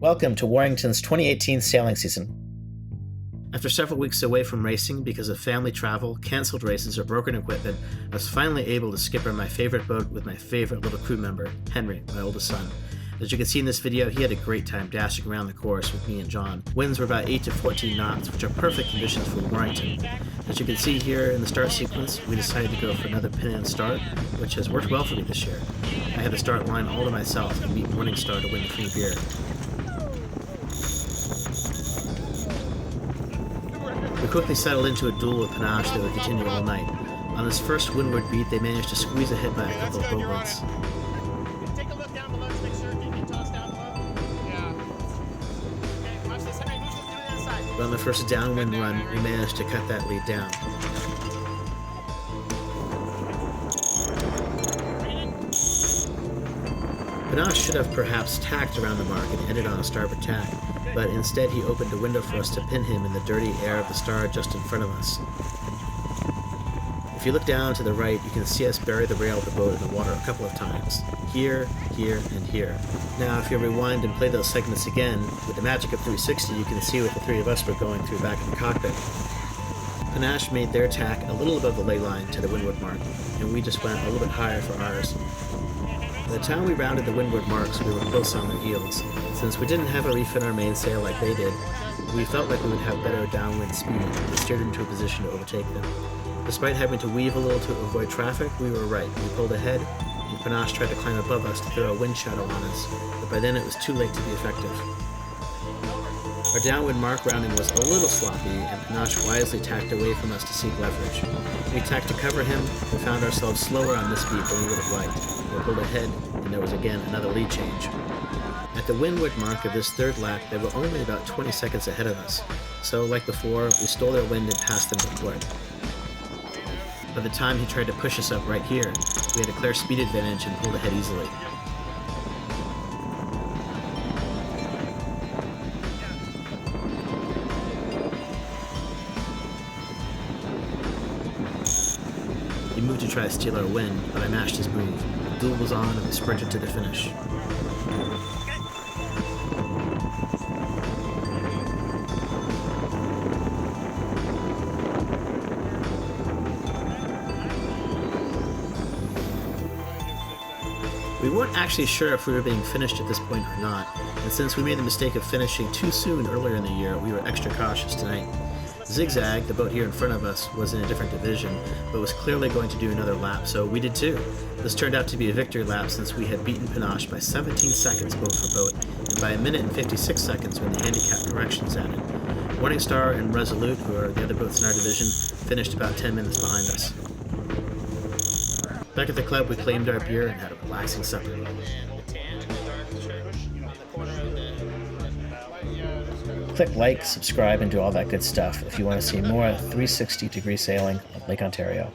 Welcome to Warington's 2018 sailing season. After several weeks away from racing because of family travel, cancelled races, or broken equipment, I was finally able to skipper my favorite boat with my favorite little crew member, Henry, my oldest son. As you can see in this video, he had a great time dashing around the course with me and John. Winds were about 8 to 14 knots, which are perfect conditions for Warington. As you can see here in the start sequence, we decided to go for another pin and start, which has worked well for me this year. I had the start line all to myself and beat Morningstar to win the free beer. We quickly settled into a duel with Panache that would continue all night. On this first windward beat, they managed to squeeze ahead by a couple of boat lengths. Take a look down below to make sure you can toss down below. Yeah. Okay, watch this, Henry. Move this to the other side. But on the first downwind run, we managed to cut that lead down. Panache should have perhaps tacked around the mark and ended on a starboard tack, but instead he opened a window for us to pin him in the dirty air of the star just in front of us. If you look down to the right, you can see us bury the rail of the boat in the water a couple of times. Here, here, and here. Now if you rewind and play those segments again, with the magic of 360 you can see what the three of us were going through back in the cockpit. Panache made their tack a little above the ley line to the windward mark, and we just went a little bit higher for ours. By the time we rounded the windward marks, we were close on their heels. Since we didn't have a reef in our mainsail like they did, we felt like we would have better downwind speed and steered into a position to overtake them. Despite having to weave a little to avoid traffic, we were right. We pulled ahead, and Panache tried to climb above us to throw a wind shadow on us, but by then it was too late to be effective. Our downwind mark rounding was a little sloppy, and Panache wisely tacked away from us to seek leverage. We tacked to cover him, and found ourselves slower on this beat than we would have liked. We pulled ahead, and there was again another lead change. At the windward mark of this third lap, they were only about 20 seconds ahead of us, so like before, we stole their wind and passed them to port. By the time he tried to push us up right here, we had a clear speed advantage and pulled ahead easily. He moved to try to steal our wind, but I matched his move. The duel was on and we sprinted to the finish. We weren't actually sure if we were being finished at this point or not, and since we made the mistake of finishing too soon earlier in the year, we were extra cautious tonight. Zigzag, the boat here in front of us, was in a different division, but was clearly going to do another lap, so we did too. This turned out to be a victory lap since we had beaten Panache by 17 seconds boat for boat, and by a minute and 56 seconds when the handicap corrections added. Morningstar and Resolute, who are the other boats in our division, finished about 10 minutes behind us. Back at the club, we claimed our beer and had a relaxing supper. Click like, subscribe, and do all that good stuff if you want to see more 360-degree sailing of Lake Ontario.